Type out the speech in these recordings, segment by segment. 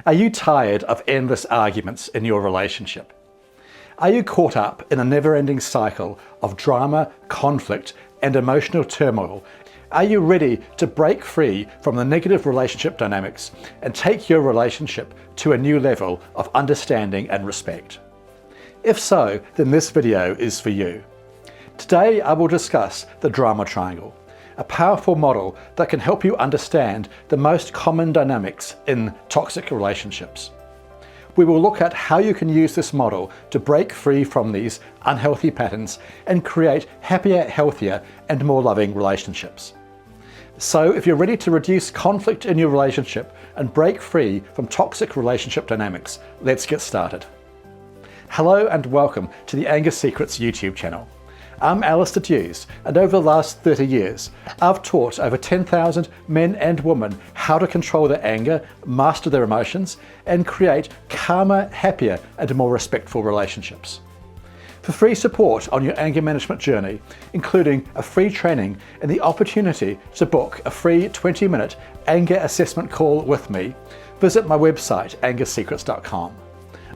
Are you tired of endless arguments in your relationship? Are you caught up in a never-ending cycle of drama, conflict, and emotional turmoil? Are you ready to break free from the negative relationship dynamics and take your relationship to a new level of understanding and respect? If so, then this video is for you. Today I will discuss the drama triangle, a powerful model that can help you understand the most common dynamics in toxic relationships. We will look at how you can use this model to break free from these unhealthy patterns and create happier, healthier, and more loving relationships. So if you're ready to reduce conflict in your relationship and break free from toxic relationship dynamics, let's get started. Hello and welcome to the Anger Secrets YouTube channel. I'm Alastair Duhs, and over the last 30 years, I've taught over 10,000 men and women how to control their anger, master their emotions, and create calmer, happier, and more respectful relationships. For free support on your anger management journey, including a free training and the opportunity to book a free 20-minute anger assessment call with me, visit my website, angersecrets.com.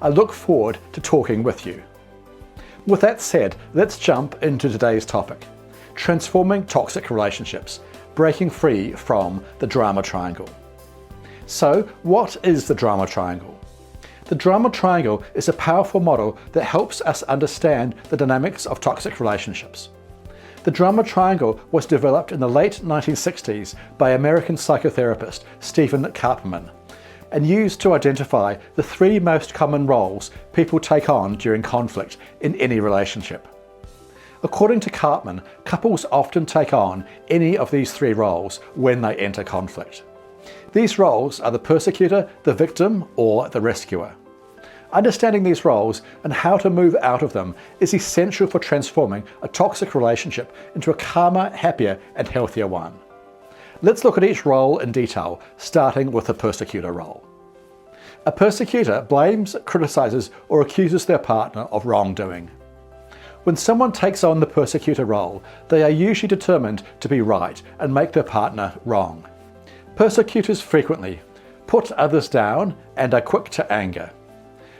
I look forward to talking with you. With that said, let's jump into today's topic: transforming toxic relationships, breaking free from the drama triangle. So, what is the drama triangle? The drama triangle is a powerful model that helps us understand the dynamics of toxic relationships. The drama triangle was developed in the late 1960s by American psychotherapist Stephen Karpman, and used to identify the three most common roles people take on during conflict in any relationship. According to Karpman, couples often take on any of these three roles when they enter conflict. These roles are the persecutor, the victim, or the rescuer. Understanding these roles and how to move out of them is essential for transforming a toxic relationship into a calmer, happier, and healthier one. Let's look at each role in detail, starting with the persecutor role. A persecutor blames, criticizes, or accuses their partner of wrongdoing. When someone takes on the persecutor role, they are usually determined to be right and make their partner wrong. Persecutors frequently put others down and are quick to anger,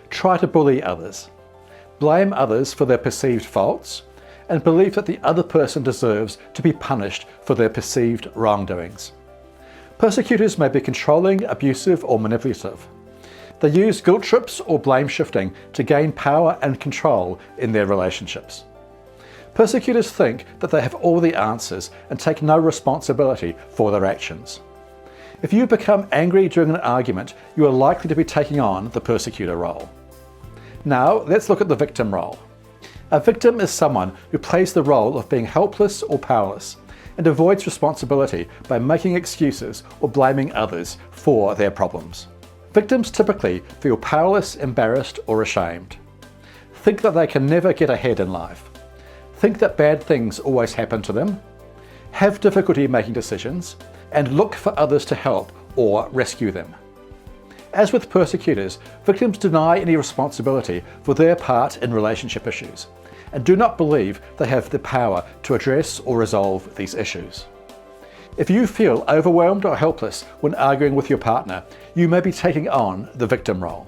try to bully others, blame others for their perceived faults, and believe that the other person deserves to be punished for their perceived wrongdoings. Persecutors may be controlling, abusive, or manipulative. They use guilt trips or blame shifting to gain power and control in their relationships. Persecutors think that they have all the answers and take no responsibility for their actions. If you become angry during an argument, you are likely to be taking on the persecutor role. Now, let's look at the victim role. A victim is someone who plays the role of being helpless or powerless and avoids responsibility by making excuses or blaming others for their problems. Victims typically feel powerless, embarrassed, or ashamed. Think that they can never get ahead in life. Think that bad things always happen to them. Have difficulty making decisions and look for others to help or rescue them. As with persecutors, victims deny any responsibility for their part in relationship issues and do not believe they have the power to address or resolve these issues. If you feel overwhelmed or helpless when arguing with your partner, you may be taking on the victim role.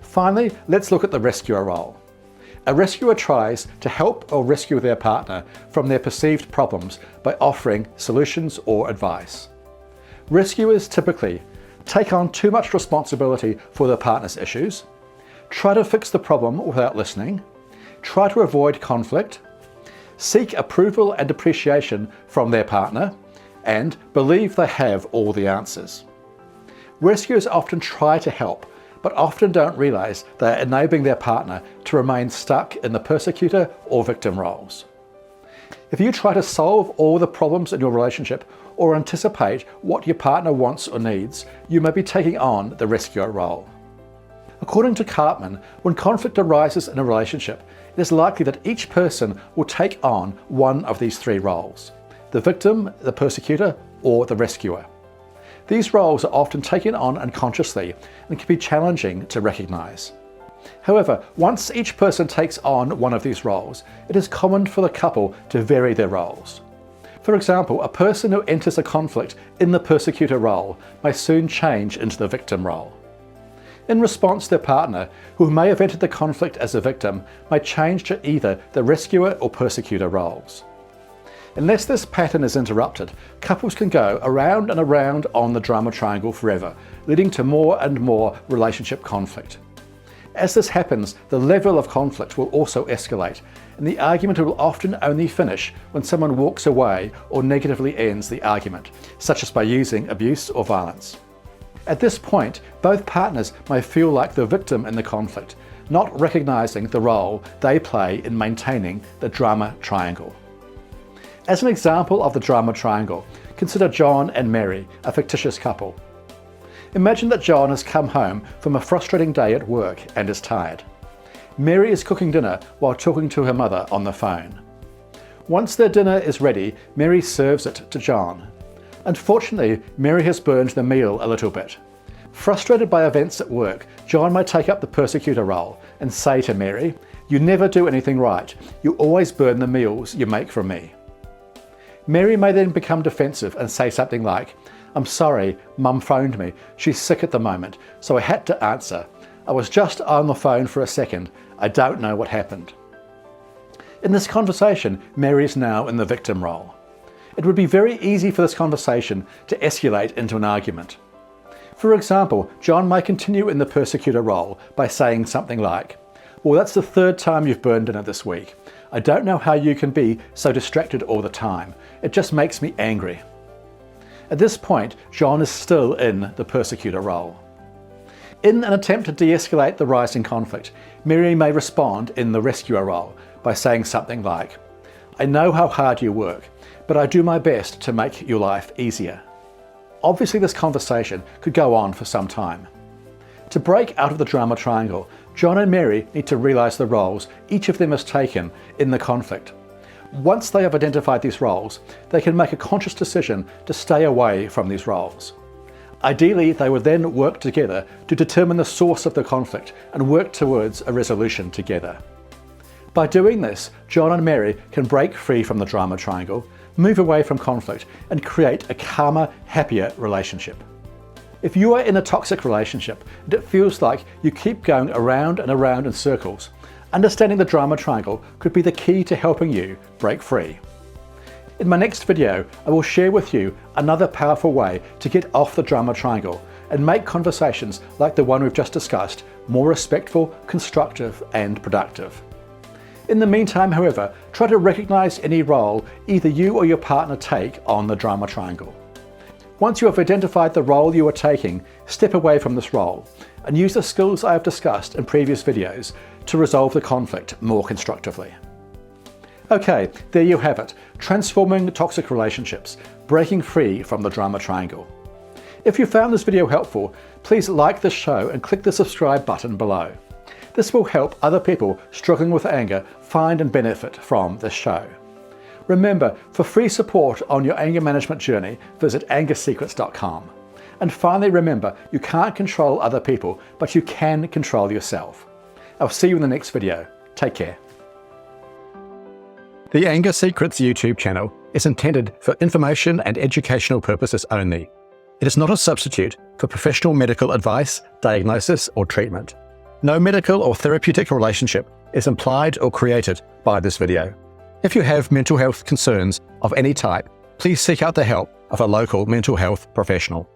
Finally, let's look at the rescuer role. A rescuer tries to help or rescue their partner from their perceived problems by offering solutions or advice. Rescuers typically take on too much responsibility for their partner's issues, try to fix the problem without listening, try to avoid conflict, seek approval and appreciation from their partner, and believe they have all the answers. Rescuers often try to help, but often don't realize they are enabling their partner to remain stuck in the persecutor or victim roles. If you try to solve all the problems in your relationship or anticipate what your partner wants or needs, you may be taking on the rescuer role. According to Karpman, when conflict arises in a relationship, it is likely that each person will take on one of these three roles: the victim, the persecutor, or the rescuer. These roles are often taken on unconsciously and can be challenging to recognize. However, once each person takes on one of these roles, it is common for the couple to vary their roles. For example, a person who enters a conflict in the persecutor role may soon change into the victim role. In response, their partner, who may have entered the conflict as a victim, may change to either the rescuer or persecutor roles. Unless this pattern is interrupted, couples can go around and around on the drama triangle forever, leading to more and more relationship conflict. As this happens, the level of conflict will also escalate, and the argument will often only finish when someone walks away or negatively ends the argument, such as by using abuse or violence. At this point, both partners may feel like the victim in the conflict, not recognizing the role they play in maintaining the drama triangle. As an example of the drama triangle, consider John and Mary, a fictitious couple. Imagine that John has come home from a frustrating day at work and is tired. Mary is cooking dinner while talking to her mother on the phone. Once their dinner is ready, Mary serves it to John. Unfortunately, Mary has burned the meal a little bit. Frustrated by events at work, John may take up the persecutor role and say to Mary, "You never do anything right. You always burn the meals you make for me." Mary may then become defensive and say something like, "I'm sorry, Mum phoned me. She's sick at the moment, so I had to answer. I was just on the phone for a second. I don't know what happened." In this conversation, Mary is now in the victim role. It would be very easy for this conversation to escalate into an argument. For example, John may continue in the persecutor role by saying something like, "Well, that's the third time you've burned dinner this week. I don't know how you can be so distracted all the time. It just makes me angry." At this point, John is still in the persecutor role. In an attempt to de-escalate the rising conflict, Mary may respond in the rescuer role by saying something like, "I know how hard you work, but I do my best to make your life easier." Obviously, this conversation could go on for some time. To break out of the drama triangle, John and Mary need to realize the roles each of them has taken in the conflict. Once they have identified these roles, they can make a conscious decision to stay away from these roles. Ideally, they would then work together to determine the source of the conflict and work towards a resolution together. By doing this, John and Mary can break free from the drama triangle, move away from conflict, and create a calmer, happier relationship. If you are in a toxic relationship and it feels like you keep going around and around in circles, understanding the drama triangle could be the key to helping you break free. In my next video, I will share with you another powerful way to get off the drama triangle and make conversations like the one we've just discussed more respectful, constructive, and productive. In the meantime, however, try to recognize any role either you or your partner take on the drama triangle. Once you have identified the role you are taking, step away from this role and use the skills I have discussed in previous videos to resolve the conflict more constructively. Okay, there you have it, transforming toxic relationships, breaking free from the drama triangle. If you found this video helpful, please like this show and click the subscribe button below. This will help other people struggling with anger find and benefit from this show. Remember, for free support on your anger management journey, visit angersecrets.com. And finally, remember, you can't control other people, but you can control yourself. I'll see you in the next video. Take care. The Anger Secrets YouTube channel is intended for information and educational purposes only. It is not a substitute for professional medical advice, diagnosis, or treatment. No medical or therapeutic relationship is implied or created by this video. If you have mental health concerns of any type, please seek out the help of a local mental health professional.